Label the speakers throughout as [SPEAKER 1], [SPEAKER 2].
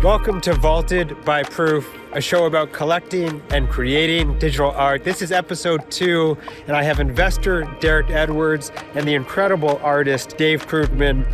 [SPEAKER 1] Welcome to Vaulted by Proof, a show about collecting and creating digital art. This is episode 2, and I have investor Derek Edwards and the incredible artist Dave Krugman.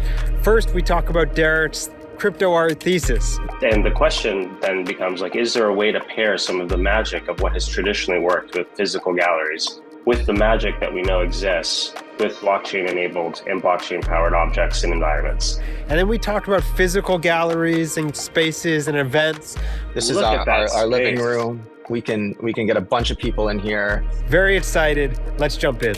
[SPEAKER 1] First, we talk about Derek's Cryptoart Theses.
[SPEAKER 2] And the question then becomes is there a way to pair some of the magic of what has traditionally worked with physical galleries with the magic that we know exists with blockchain-enabled and blockchain-powered objects and environments?
[SPEAKER 1] And then we talked about physical galleries and spaces and events.
[SPEAKER 3] This is our living room. We can get a bunch of people in here.
[SPEAKER 1] Very excited. Let's jump in.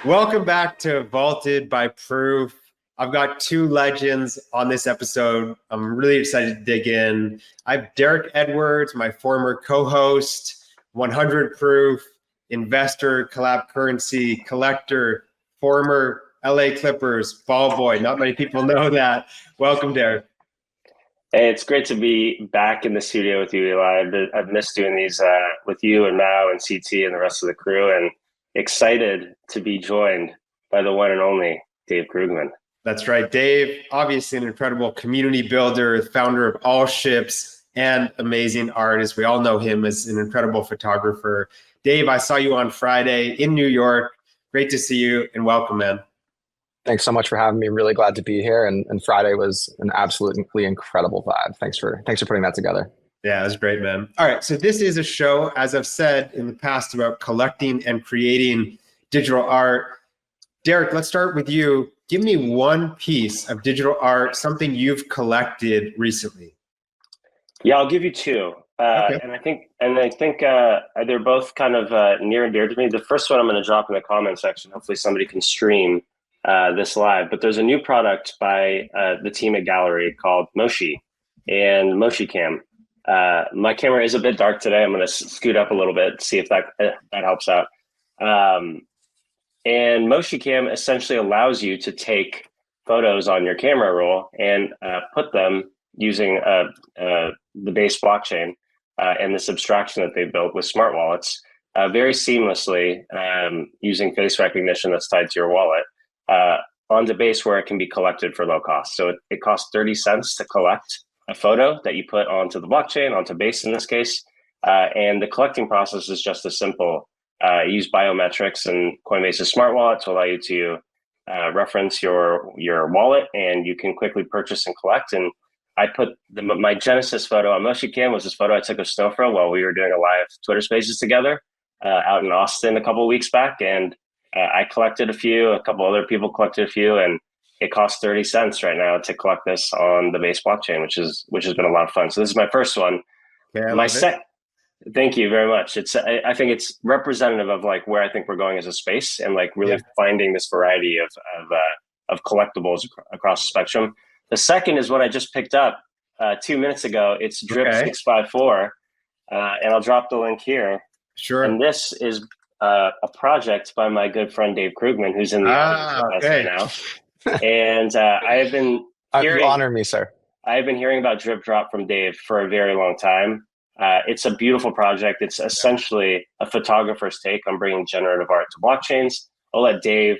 [SPEAKER 1] Welcome back to Vaulted by Proof. I've got two legends on this episode. I'm really excited to dig in. I have Derek Edwards, my former co-host, 100 Proof, investor, collab currency, collector, former LA Clippers, ball boy. Not many people know that. Welcome, Derek.
[SPEAKER 2] Hey, it's great to be back in the studio with you, Eli. I've missed doing these with you and Mao and CT and the rest of the crew, and excited to be joined by the one and only Dave Krugman.
[SPEAKER 1] That's right. Dave, obviously an incredible community builder, founder of ALLSHIPS, and amazing artist. We all know him as an incredible photographer. Dave, I saw you on Friday in New York. Great to see you and welcome, man.
[SPEAKER 3] Thanks so much for having me. Really glad to be here. And Friday was an absolutely incredible vibe. Thanks for putting that together.
[SPEAKER 1] Yeah, it was great, man. All right, so this is a show, as I've said in the past, about collecting and creating digital art. Derek, let's start with you. Give me one piece of digital art, something you've collected recently.
[SPEAKER 2] Yeah, I'll give you two.
[SPEAKER 1] Okay.
[SPEAKER 2] And I think they're both kind of near and dear to me. The first one I'm going to drop in the comment section. Hopefully somebody can stream this live. But there's a new product by the team at Gallery called Moshi and Moshi Cam. My camera is a bit dark today. I'm going to scoot up a little bit, see if that helps out. And Moshi Cam essentially allows you to take photos on your camera roll and put them using the base blockchain and this abstraction that they built with smart wallets very seamlessly using face recognition that's tied to your wallet on the base where it can be collected for low cost. So it costs 30 cents to collect a photo that you put onto the blockchain, onto base in this case. And the collecting process is just as simple. Use biometrics and Coinbase's smart wallet to allow you to reference your wallet, and you can quickly purchase and collect. And I put my Genesis photo on Moshi Cam was this photo I took of Snowfro while we were doing a live Twitter Spaces together out in Austin a couple of weeks back. And I collected a couple other people collected a few, and it costs 30 cents right now to collect this on the base blockchain, which has been a lot of fun. So this is my first one.
[SPEAKER 1] Okay,
[SPEAKER 2] Thank you very much. I think it's representative of where I think we're going as a space, and really finding this variety of collectibles across the spectrum. The second is what I just picked up 2 minutes ago. It's Drip 654, and I'll drop the link here.
[SPEAKER 1] Sure.
[SPEAKER 2] And this is a project by my good friend Dave Krugman, who's in the audience right now. And I have been hearing.
[SPEAKER 3] You honor me, sir.
[SPEAKER 2] I have been hearing about Drip Drop from Dave for a very long time. It's a beautiful project. It's essentially a photographer's take on bringing generative art to blockchains. I'll let Dave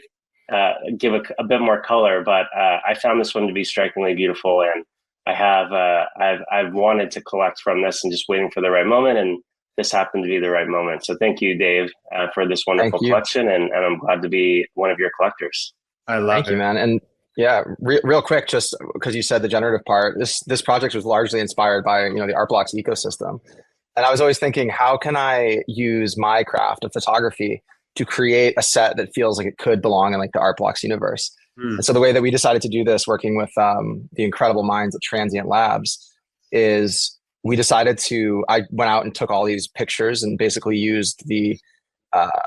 [SPEAKER 2] give a bit more color, but I found this one to be strikingly beautiful, and I've wanted to collect from this and just waiting for the right moment, and this happened to be the right moment. So thank you, Dave, for this wonderful collection, and I'm glad to be one of your collectors.
[SPEAKER 1] I love it.
[SPEAKER 3] Thank you, man. And yeah, real quick, just because you said the generative part, this project was largely inspired by the Artblocks ecosystem, and I was always thinking, how can I use my craft of photography to create a set that feels like it could belong in the Artblocks universe? And so the way that we decided to do this, working with the incredible minds at Transient Labs, is I went out and took all these pictures and basically used the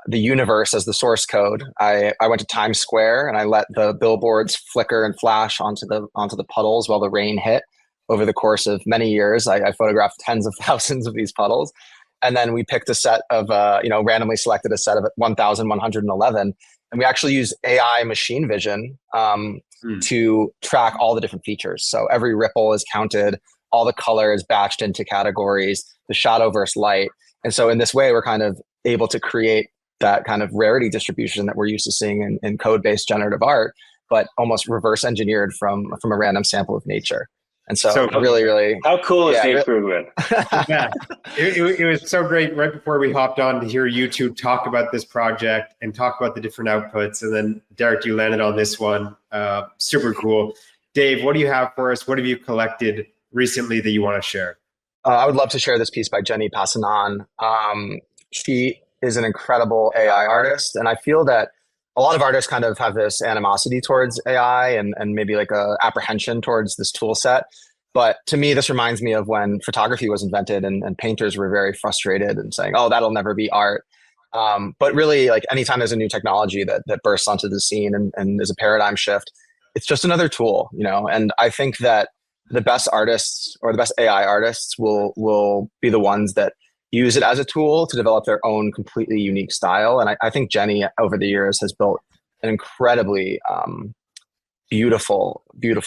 [SPEAKER 3] universe as the source code. I went to Times Square and I let the billboards flicker and flash onto the puddles while the rain hit. Over the course of many years, I photographed tens of thousands of these puddles. And then we picked a set of, randomly selected a set of 1,111. And we actually used AI machine vision to track all the different features. So every ripple is counted, all the color is batched into categories, the shadow versus light. And so in this way, we're kind of able to create that kind of rarity distribution that we're used to seeing in code-based generative art, but almost reverse engineered from a random sample of nature. And so really,
[SPEAKER 2] how cool is Dave Krugman?
[SPEAKER 1] Yeah, it was so great right before we hopped on to hear you two talk about this project and talk about the different outputs. And then Derek, you landed on this one. Super cool. Dave, what do you have for us? What have you collected recently that you want to share?
[SPEAKER 3] I would love to share this piece by Jenny Passanon. She is an incredible AI artist. And I feel that a lot of artists kind of have this animosity towards AI and maybe like a apprehension towards this tool set. But to me, this reminds me of when photography was invented and painters were very frustrated and saying, oh, that'll never be art. But really, like anytime there's a new technology that bursts onto the scene and there's a paradigm shift, it's just another tool, you know? And I think that the best artists or the best AI artists will be the ones that use it as a tool to develop their own completely unique style. And I think Jenny over the years has built an incredibly beautiful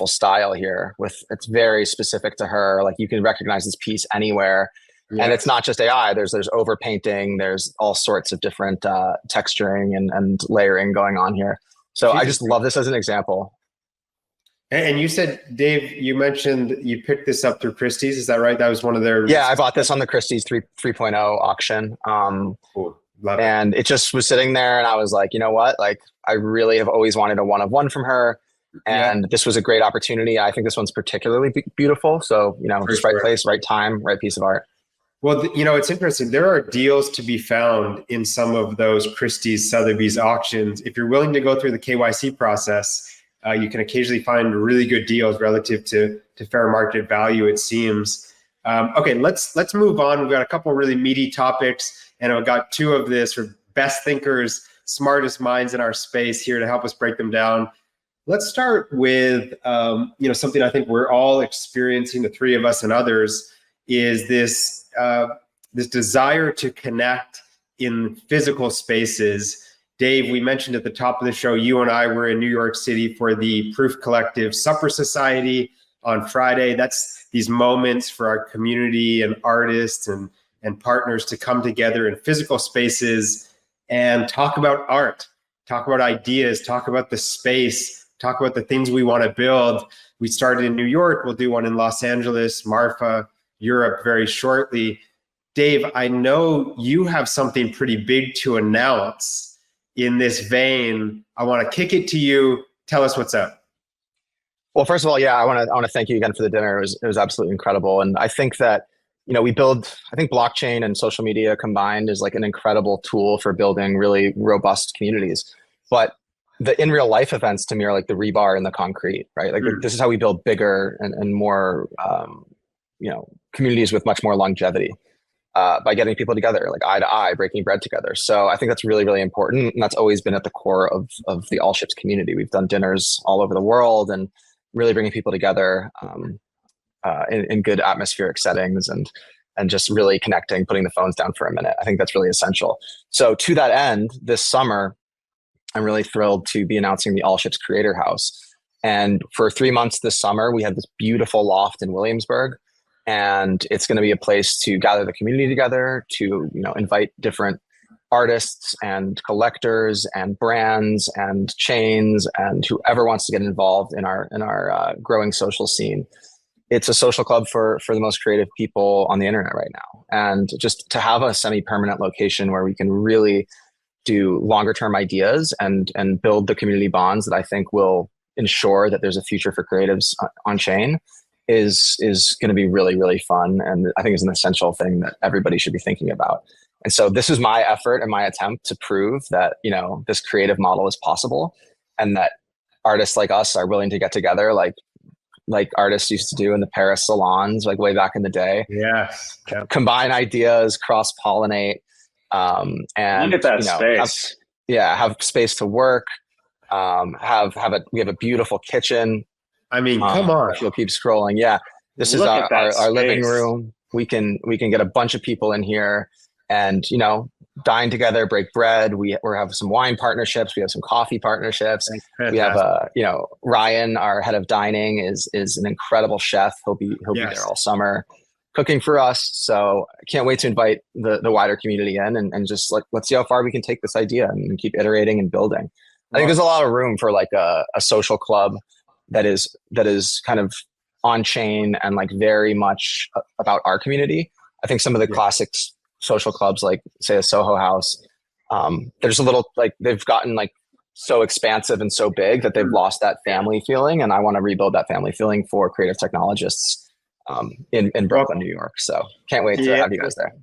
[SPEAKER 3] style here it's very specific to her. Like you can recognize this piece anywhere. Yeah. And it's not just AI, there's overpainting, there's all sorts of different texturing and layering going on here. So I just love this as an example.
[SPEAKER 1] And you said, Dave, you mentioned you picked this up through Christie's. Is that right? That was one of their...
[SPEAKER 3] Yeah, I bought this on the Christie's 3.0 auction.
[SPEAKER 1] Cool. Love
[SPEAKER 3] and it just was sitting there and I was like, you know what? Like I really have always wanted a one-of-one from her. And this was a great opportunity. I think this one's particularly beautiful. So, you know, just right place, right time, right piece of art.
[SPEAKER 1] Well, you know, it's interesting. There are deals to be found in some of those Christie's, Sotheby's auctions. If you're willing to go through the KYC process, you can occasionally find really good deals relative to fair market value, it seems. Okay, let's move on. We've got a couple of really meaty topics, and I've got two of the sort of best thinkers, smartest minds in our space here to help us break them down. Let's start with something I think we're all experiencing, the three of us and others, is this desire to connect in physical spaces. Dave, we mentioned at the top of the show, you and I were in New York City for the Proof Collective Supper Society on Friday. That's these moments for our community and artists and partners to come together in physical spaces and talk about art, talk about ideas, talk about the space, talk about the things we want to build. We started in New York. We'll do one in Los Angeles, Marfa, Europe very shortly. Dave, I know you have something pretty big to announce. In this vein, I want to kick it to you. Tell us what's up.
[SPEAKER 3] Well, first of all, yeah, I want to thank you again for the dinner. It was absolutely incredible. And I think that, you know, I think blockchain and social media combined is like an incredible tool for building really robust communities. But the in real life events to me are like the rebar and the concrete, right? Like this is how we build bigger and more, communities with much more longevity. By getting people together, like eye to eye, breaking bread together. So I think that's really, really important. And that's always been at the core of the ALLSHIPS community. We've done dinners all over the world and really bringing people together in good atmospheric settings and just really connecting, putting the phones down for a minute. I think that's really essential. So to that end, this summer, I'm really thrilled to be announcing the ALLSHIPS Creator House. And for 3 months this summer, we have this beautiful loft in Williamsburg. And it's going to be a place to gather the community together, to invite different artists and collectors and brands and chains and whoever wants to get involved in our growing social scene. It's a social club for the most creative people on the internet right now. And just to have a semi-permanent location where we can really do longer term ideas and build the community bonds that I think will ensure that there's a future for creatives on chain is going to be really, really fun. And I think it's an essential thing that everybody should be thinking about. And so this is my effort and my attempt to prove that, this creative model is possible and that artists like us are willing to get together like artists used to do in the Paris salons, like way back in the day.
[SPEAKER 1] Yes.
[SPEAKER 3] Combine ideas, cross-pollinate, and
[SPEAKER 2] look at that space.
[SPEAKER 3] Have space to work. We have a beautiful kitchen.
[SPEAKER 1] I mean, come on.
[SPEAKER 3] If you'll keep scrolling. Yeah. This is our living room. We can get a bunch of people in here and, dine together, break bread. We have some wine partnerships. We have some coffee partnerships. We have Ryan, our head of dining is an incredible chef. He'll be there all summer. cooking for us. So I can't wait to invite the wider community in and just like, let's see how far we can take this idea and keep iterating and building. I think there's a lot of room for like a social club that is kind of on chain and like very much about our community. I think some of the classic social clubs, like say a Soho House, there's a little like they've gotten like so expansive and so big that they've lost that family feeling. And I want to rebuild that family feeling for creative technologists in Brooklyn, New York. So can't wait to have you guys there.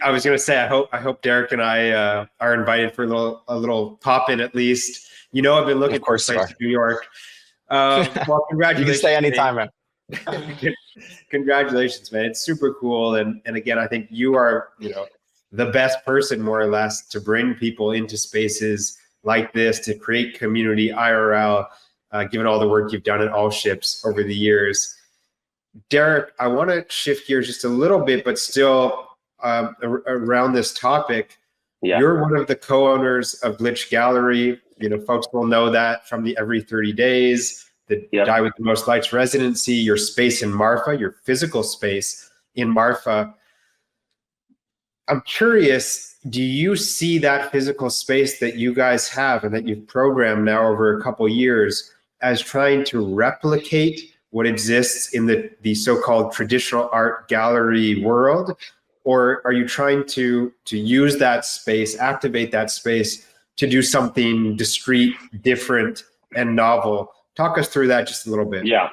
[SPEAKER 1] I was going to say, I hope Derek and I are invited for a little pop in at least. You know, I've been looking for a place in New York. Well, congratulations.
[SPEAKER 3] You can stay anytime, man.
[SPEAKER 1] Congratulations, man. It's super cool. And again, I think you are, the best person more or less to bring people into spaces like this, to create community IRL, given all the work you've done at ALLSHIPS over the years. Derek, I want to shift gears just a little bit, but still around this topic. Yeah. You're one of the co-owners of Glitch Gallery. Folks will know that from the Every 30 Days, the Die with the Most Lights residency, your space in Marfa, your physical space in Marfa. I'm curious, do you see that physical space that you guys have and that you've programmed now over a couple years as trying to replicate what exists in the so-called traditional art gallery world? Or are you trying to use that space, activate that space to do something discrete, different, and novel? Talk us through that just a little bit.
[SPEAKER 2] Yeah.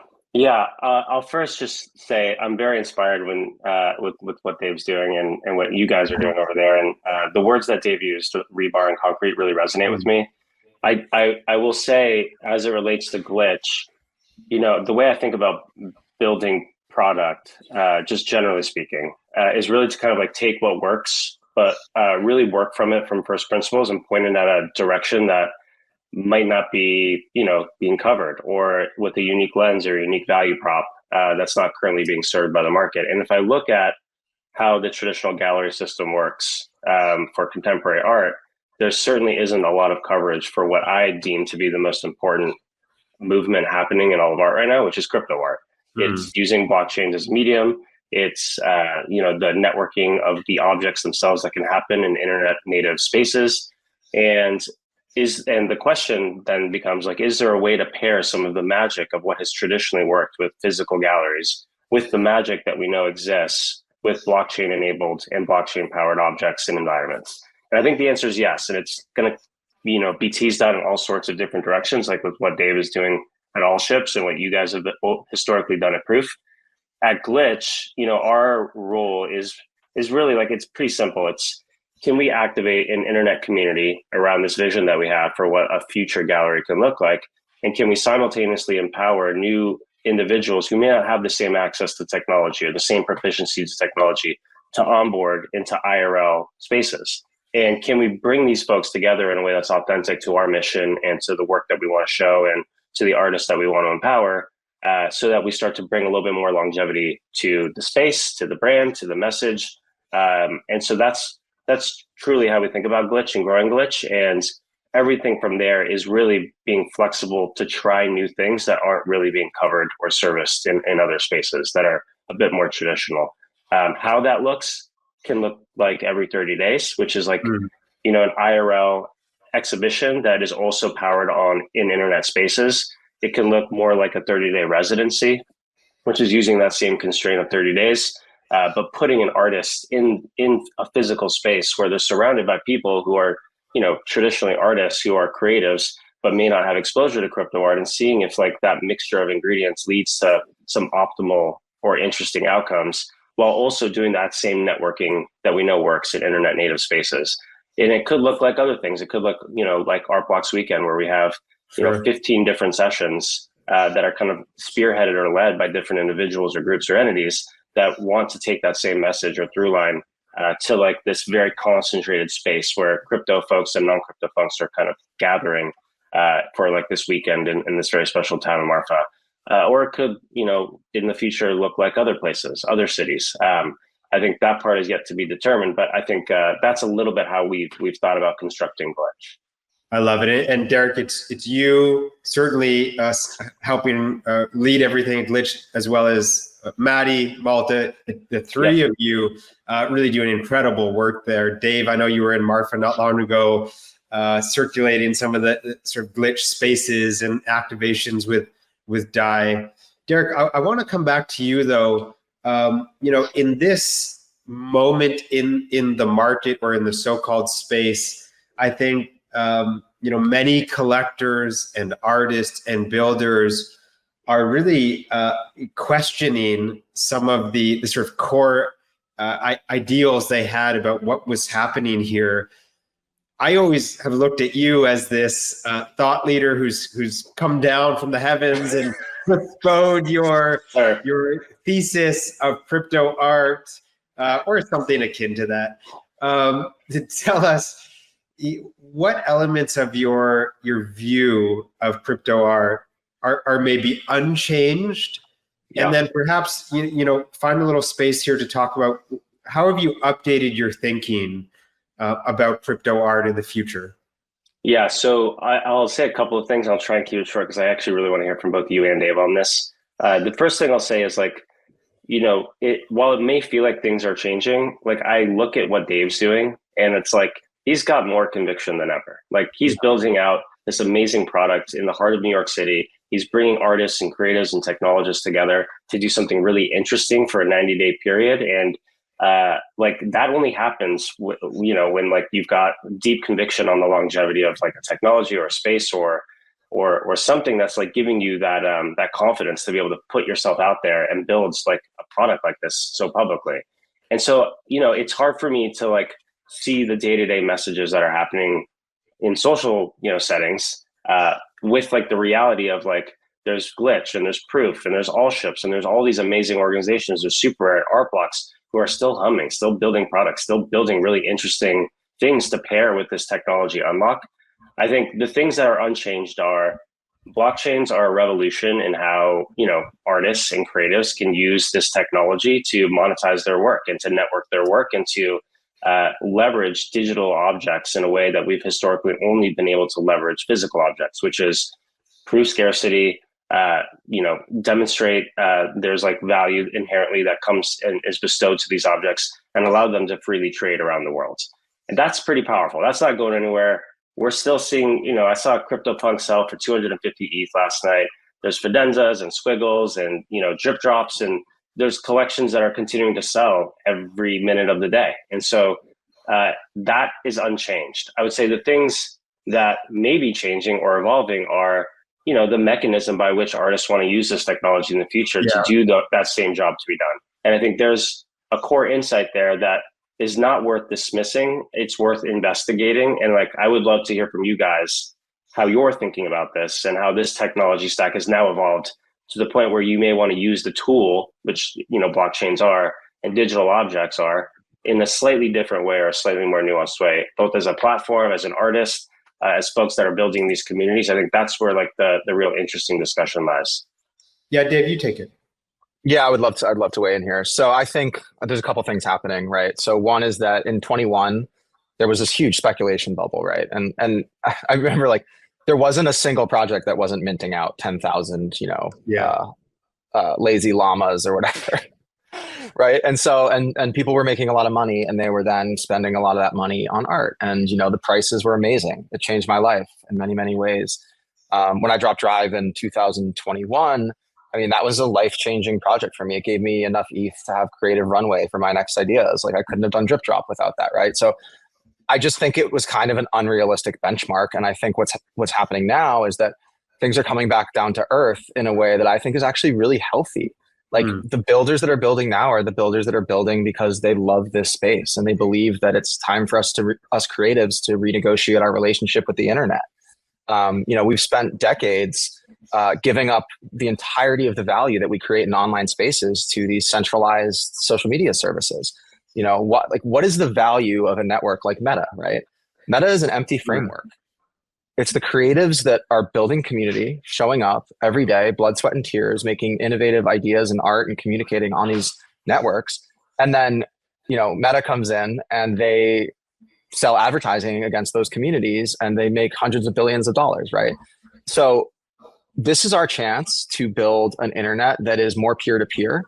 [SPEAKER 2] I'll first just say I'm very inspired with what Dave's doing and what you guys are doing over there. And the words that Dave used, rebar and concrete, really resonate with me. I will say, as it relates to Glitch, the way I think about building product, just generally speaking, is really to kind of like take what works, but really work from it from first principles and point in at a direction that might not be, being covered, or with a unique lens or unique value prop that's not currently being served by the market. And if I look at how the traditional gallery system works for contemporary art, there certainly isn't a lot of coverage for what I deem to be the most important movement happening in all of art right now, which is crypto art. It's using blockchains as medium. It's the networking of the objects themselves that can happen in internet native spaces. And the question then becomes like, is there a way to pair some of the magic of what has traditionally worked with physical galleries with the magic that we know exists with blockchain enabled and blockchain powered objects and environments? And I think the answer is yes. And it's going to be teased out in all sorts of different directions, like with what Dave is doing at ALLSHIPS and what you guys have historically done at Proof. At Glitch, our role is really like, it's pretty simple. It's, can we activate an internet community around this vision that we have for what a future gallery can look like? And can we simultaneously empower new individuals who may not have the same access to technology or the same proficiency to technology to onboard into IRL spaces? And can we bring these folks together in a way that's authentic to our mission and to the work that we want to show and to the artists that we want to empower, so that we start to bring a little bit more longevity to the space, to the brand, to the message. And so that's truly how we think about Glitch and growing Glitch. And everything from there is really being flexible to try new things that aren't really being covered or serviced in other spaces that are a bit more traditional. How that looks can look like Every 30 Days, which is like, an IRL exhibition that is also powered on in internet spaces. It can look more like a 30-day residency, which is using that same constraint of 30 days, but putting an artist in a physical space where they're surrounded by people who are, traditionally artists who are creatives, but may not have exposure to crypto art, and seeing if like that mixture of ingredients leads to some optimal or interesting outcomes, while also doing that same networking that we know works in internet native spaces. And it could look like other things. It could look, like Art Blocks Weekend, where we have, 15 different sessions that are kind of spearheaded or led by different individuals or groups or entities that want to take that same message or through line to like this very concentrated space where crypto folks and non-crypto folks are kind of gathering for like this weekend in this very special town in Marfa. Or it could, in the future look like other places, other cities. I think that part is yet to be determined, but I think that's a little bit how we've thought about constructing Glitch.
[SPEAKER 1] I love it. And Derek, it's you certainly helping lead everything at Glitch, as well as Maddie, Malta, the three of you really doing incredible work there. Dave, I know you were in Marfa not long ago, circulating some of the sort of Glitch spaces and activations with DAI. Derek, I want to come back to you though. In this moment in the market or in the so-called space, I think many collectors and artists and builders are really questioning some of the sort of core ideals they had about what was happening here. I always have looked at you as this thought leader who's come down from the heavens and exposed your thesis of crypto art or something akin to that, to tell us what elements of your view of crypto art are maybe unchanged, and then perhaps find a little space here to talk about how have you updated your thinking about crypto art in the future.
[SPEAKER 2] Yeah, so I'll say a couple of things. I'll try and keep it short because I actually really want to hear from both you and Dave on this. The first thing I'll say is while it may feel like things are changing, I look at what Dave's doing and it's like he's got more conviction than ever. He's building out this amazing product in the heart of New York City. He's bringing artists and creatives and technologists together to do something really interesting for a 90-day period. And that only happens, when you've got deep conviction on the longevity of a technology or a space or something that's giving you that confidence to be able to put yourself out there and build a product like this so publicly. And so, it's hard for me to see the day-to-day messages that are happening in social, settings, with the reality of there's Glitch and there's Proof and there's ALLSHIPS and there's all these amazing organizations, there's Super Rare, Art Blocks, who are still humming, still building products, still building really interesting things to pair with this technology unlock. I think the things that are unchanged are blockchains are a revolution in how, artists and creatives can use this technology to monetize their work and to network their work and to leverage digital objects in a way that we've historically only been able to leverage physical objects, which is prove scarcity, demonstrate there's value inherently that comes and is bestowed to these objects and allow them to freely trade around the world. And that's pretty powerful. That's not going anywhere. We're still seeing, I saw CryptoPunk sell for 250 ETH last night. There's Fidenzas and Squiggles and, drip drops, and there's collections that are continuing to sell every minute of the day. And so that is unchanged. I would say the things that may be changing or evolving are, the mechanism by which artists want to use this technology in the future to do that same job to be done. And I think there's a core insight there that is not worth dismissing. It's worth investigating. And I would love to hear from you guys how you're thinking about this and how this technology stack has now evolved to the point where you may want to use the tool, which, blockchains are and digital objects are, in a slightly different way or a slightly more nuanced way, both as a platform, as an artist, as folks that are building these communities. I think that's where the real interesting discussion lies.
[SPEAKER 1] Yeah, Dave, you take it.
[SPEAKER 3] Yeah, I'd love to weigh in here. So I think there's a couple things happening, right? So one is that in 21, there was this huge speculation bubble, right? And I remember there wasn't a single project that wasn't minting out 10,000, lazy llamas or whatever. Right. And so, and people were making a lot of money and they were then spending a lot of that money on art. And, the prices were amazing. It changed my life in many, many ways. When I dropped Drive in 2021, that was a life-changing project for me. It gave me enough ETH to have creative runway for my next ideas. I couldn't have done Drip Drop without that. Right. So I just think it was kind of an unrealistic benchmark. And I think what's happening now is that things are coming back down to earth in a way that I think is actually really healthy. The builders that are building now are the builders that are building because they love this space and they believe that it's time for us us creatives to renegotiate our relationship with the internet. We've spent decades giving up the entirety of the value that we create in online spaces to these centralized social media services. What is the value of a network like Meta, right? Meta is an empty framework. It's the creatives that are building community, showing up every day, blood, sweat, and tears, making innovative ideas and art and communicating on these networks. And then, Meta comes in and they sell advertising against those communities, and they make hundreds of billions of dollars, right? So this is our chance to build an internet that is more peer-to-peer.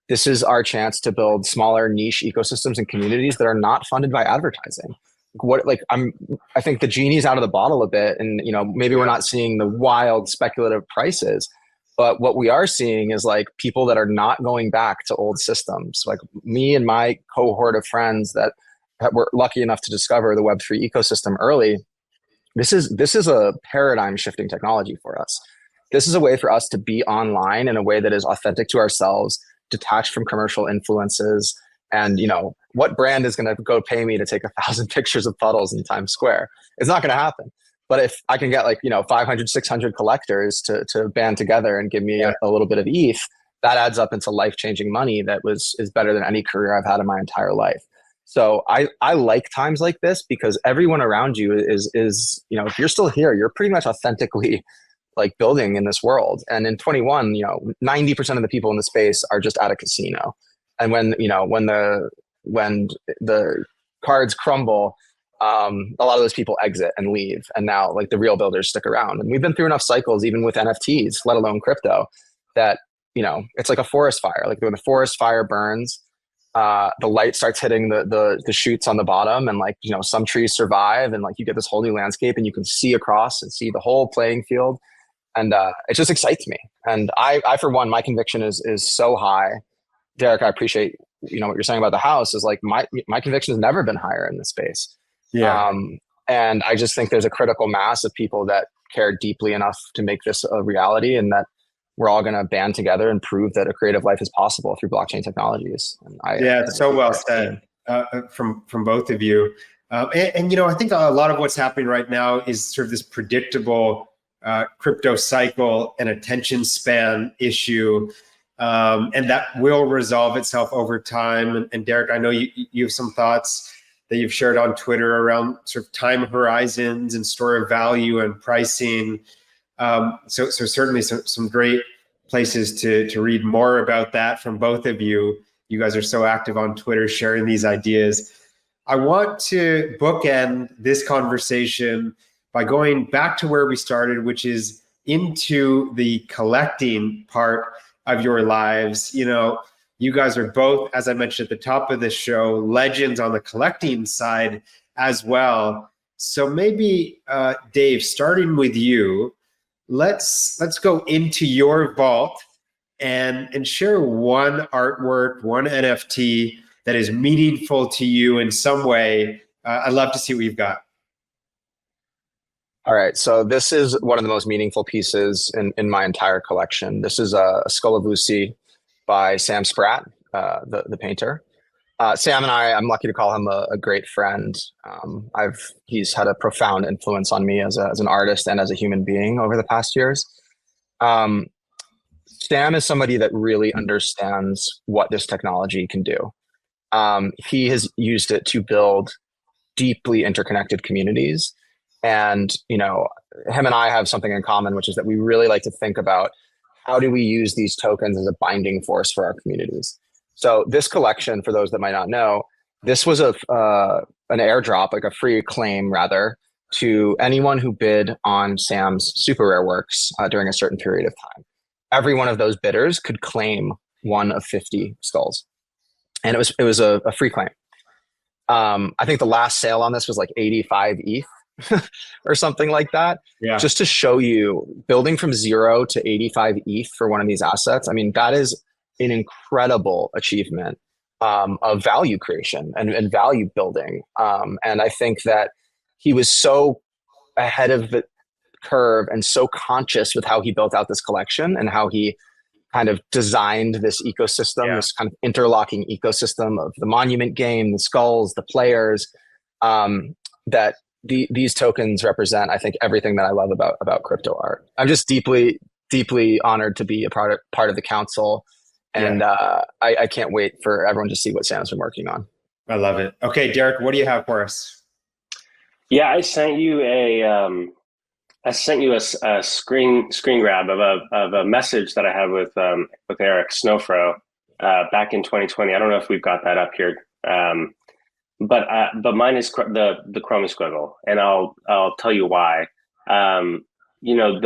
[SPEAKER 3] This is our chance to build smaller niche ecosystems and communities that are not funded by advertising. I think the genie's out of the bottle a bit, and maybe we're not seeing the wild speculative prices, but what we are seeing is like people that are not going back to old systems. Like me and my cohort of friends that were lucky enough to discover the Web3 ecosystem early. This is a paradigm shifting technology for us. This is a way for us to be online in a way that is authentic to ourselves, detached from commercial influences. And what brand is going to go pay me to take 1,000 pictures of puddles in Times Square? It's not going to happen. But if I can get 500, 600 collectors to band together and give me a little bit of ETH, that adds up into life-changing money that is better than any career I've had in my entire life. So I like times like this because everyone around you is if you're still here, you're pretty much authentically like building in this world. And in 21, 90% of the people in the space are just at a casino. And when the cards crumble, a lot of those people exit and leave. And now like the real builders stick around. And we've been through enough cycles, even with NFTs, let alone crypto, that, it's like a forest fire. Like when the forest fire burns, the light starts hitting the shoots on the bottom, and some trees survive, and you get this whole new landscape, and you can see across and see the whole playing field. And it just excites me. And I for one, my conviction is so high. Derek, I appreciate what you're saying about the house. Is like my conviction has never been higher in this space.
[SPEAKER 1] Yeah.
[SPEAKER 3] And I just think there's a critical mass of people that care deeply enough to make this a reality, and that we're all going to band together and prove that a creative life is possible through blockchain technologies. And
[SPEAKER 1] it's so well said from both of you. And I think a lot of what's happening right now is sort of this predictable crypto cycle and attention span issue. And that will resolve itself over time. And Derek, I know you have some thoughts that you've shared on Twitter around sort of time horizons and store of value and pricing. So certainly some great places to read more about that from both of you. You guys are so active on Twitter sharing these ideas. I want to bookend this conversation by going back to where we started, which is into the collecting part of your lives. You guys are both, as I mentioned at the top of the show, legends on the collecting side as well. So maybe, Dave, starting with you, let's go into your vault and share one artwork, one NFT that is meaningful to you in some way. I'd love to see what you've got.
[SPEAKER 3] All right, so this is one of the most meaningful pieces in my entire collection. This is a Skull of Lucy by Sam Spratt, the painter. Sam and I'm lucky to call him a great friend. He's had a profound influence on me as an artist and as a human being over the past years. Sam is somebody that really understands what this technology can do. He has used it to build deeply interconnected communities. And, him and I have something in common, which is that we really like to think about how do we use these tokens as a binding force for our communities. So this collection, for those that might not know, this was an airdrop, like a free claim rather, to anyone who bid on Sam's super rare works during a certain period of time. Every one of those bidders could claim one of 50 skulls. And it was a free claim. I think the last sale on this was like 85 ETH. Or something like that. Yeah. Just to show you, building from 0 to 85 ETH for one of these assets, I mean, that is an incredible achievement of value creation and value building. And I think that he was so ahead of the curve and so conscious with how he built out this collection and how he kind of designed this ecosystem, this kind of interlocking ecosystem of the monument game, the skulls, the players, that these tokens represent, I think, everything that I love about crypto art. I'm just deeply, deeply honored to be a part of the council. And I can't wait for everyone to see what Sam's been working on.
[SPEAKER 1] I love it. Okay, Derek, what do you have for us?
[SPEAKER 2] Yeah, I sent you a screen grab of a message that I had with Eric Snowfro back in 2020. I don't know if we've got that up here. but mine is the Chromie Squiggle, and I'll tell you why. You know,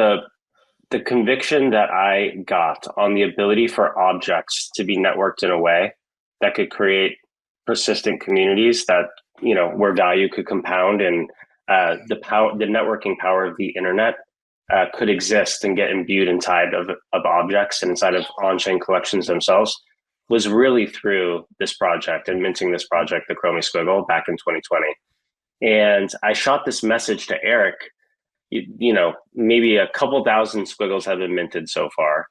[SPEAKER 2] the conviction that I got on the ability for objects to be networked in a way that could create persistent communities that, you know, where value could compound, and the networking power of the internet could exist and get imbued inside of objects and inside of on-chain collections themselves, was really through this project and minting this project, the Chromie Squiggle, back in 2020. And I shot this message to Eric. You know, maybe a couple thousand squiggles have been minted so far.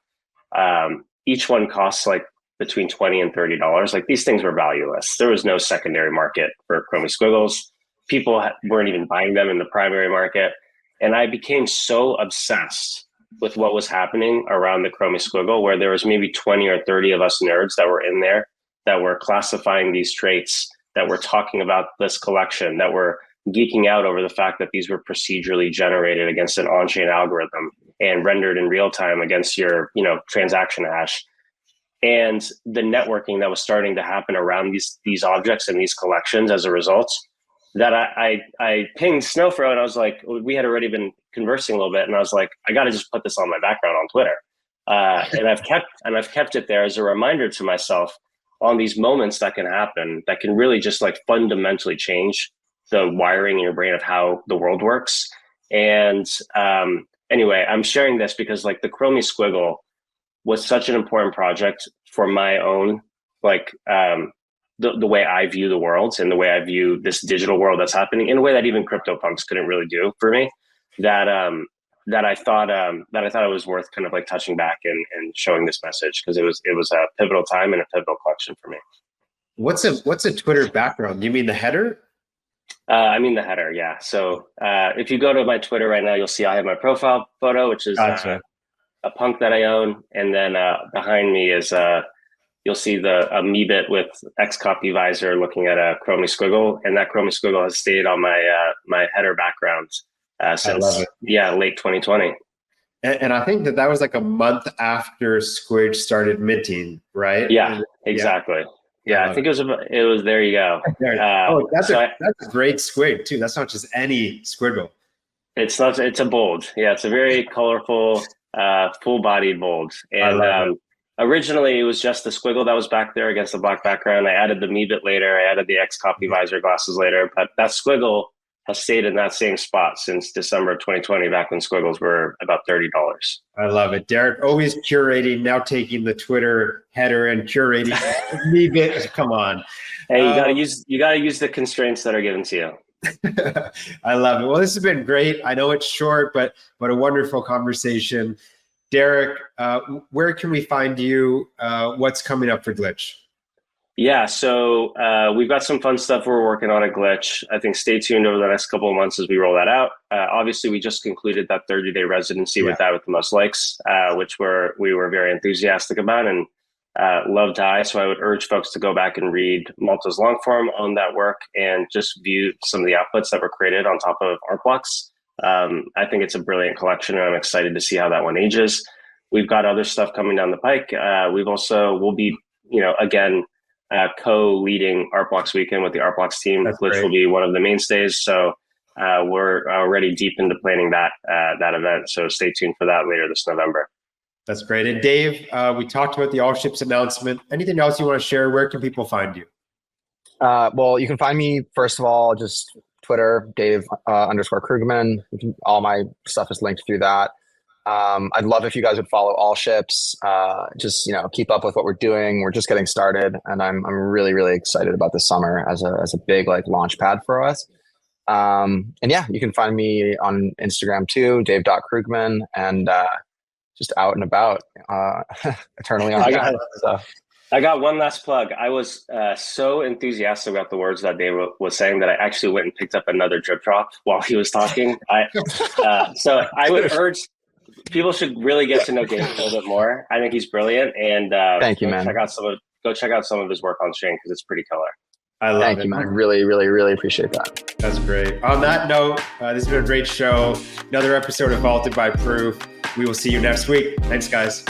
[SPEAKER 2] Each one costs like between $20 and $30. Like, these things were valueless. There was no secondary market for Chromie Squiggles. People weren't even buying them in the primary market. And I became so obsessed with what was happening around the Chromie Squiggle, where there was maybe 20 or 30 of us nerds that were in there, that were classifying these traits, that were talking about this collection, that were geeking out over the fact that these were procedurally generated against an on-chain algorithm and rendered in real time against your, you know, transaction hash. And the networking that was starting to happen around these objects and these collections as a result, that I pinged Snowfro, and I was like, we had already been conversing a little bit, and I was like, I got to just put this on my background on Twitter. And I've kept it there as a reminder to myself on these moments that can happen, that can really just like fundamentally change the wiring in your brain of how the world works. And anyway, I'm sharing this because like the Chromie Squiggle was such an important project for my own, like the way I view the world and the way I view this digital world that's happening in a way that even CryptoPunks couldn't really do for me. That I thought it was worth kind of like touching back and showing this message, because it was a pivotal time and a pivotal collection for me.
[SPEAKER 1] What's a Twitter background? You mean the header?
[SPEAKER 2] I mean the header, yeah. So if you go to my Twitter right now, you'll see I have my profile photo, which is
[SPEAKER 1] Gotcha.
[SPEAKER 2] A punk that I own, and then behind me is you'll see a Meebit with XCopy visor looking at a Chromie Squiggle, and that Chromie Squiggle has stayed on my header background since late 2020.
[SPEAKER 1] And I think that was like a month after Squidge started minting, right?
[SPEAKER 2] Yeah, exactly. Yeah, I think it was. There you go.
[SPEAKER 1] That's a great squid too. That's not just any squiggle.
[SPEAKER 2] It's not. It's a bulge. Yeah, it's a very colorful, full-bodied bulge. And originally, it was just the squiggle that was back there against the black background. I added the Meebit later. I added the XCopy visor glasses later. But that squiggle has stayed in that same spot since December of 2020, back when squiggles were about $30.
[SPEAKER 1] I love it. Derek, always curating, now taking the Twitter header and curating Meebit. Come on.
[SPEAKER 2] Hey, you gotta use the constraints that are given to you.
[SPEAKER 1] I love it. Well, this has been great. I know it's short, but a wonderful conversation. Derek, where can we find you? What's coming up for Glitch?
[SPEAKER 2] Yeah, so we've got some fun stuff we're working on at Glitch. I think stay tuned over the next couple of months as we roll that out. Obviously, we just concluded that 30-day residency with that with the most likes, which we were very enthusiastic about and loved high. So I would urge folks to go back and read Malta's long form on that work and just view some of the outputs that were created on top of Artblocks. I think it's a brilliant collection, and I'm excited to see how that one ages. We've got other stuff coming down the pike. We'll be, again, co-leading Artblocks weekend with the Artblocks team.
[SPEAKER 1] That's
[SPEAKER 2] Glitch
[SPEAKER 1] great.
[SPEAKER 2] will be one of the mainstays. So we're already deep into planning that event. So stay tuned for that later this November.
[SPEAKER 1] That's great. And Dave, we talked about the ALLSHIPS announcement. Anything else you want to share? Where can people find you?
[SPEAKER 3] Well, you can find me, first of all, just Twitter, Dave _Krugman. All my stuff is linked through that. I'd love if you guys would follow ALLSHIPS. Just keep up with what we're doing. We're just getting started, and I'm really, really excited about this summer as a big like launch pad for us. And yeah, you can find me on Instagram too, Dave.Krugman, and just out and about, eternally on.
[SPEAKER 2] I got one last plug. I was so enthusiastic about the words that Dave was saying that I actually went and picked up another drip drop while he was talking. So I would urge people should really get to know Dave a little bit more. I think he's brilliant, and
[SPEAKER 3] thank you, man.
[SPEAKER 2] Go check out some of his work on Chain, because it's pretty killer.
[SPEAKER 1] I love
[SPEAKER 3] Thank you, man. Really, really, really appreciate that.
[SPEAKER 1] That's great. On that note, this has been a great show. Another episode of Vaulted by Proof. We will see you next week. Thanks, guys.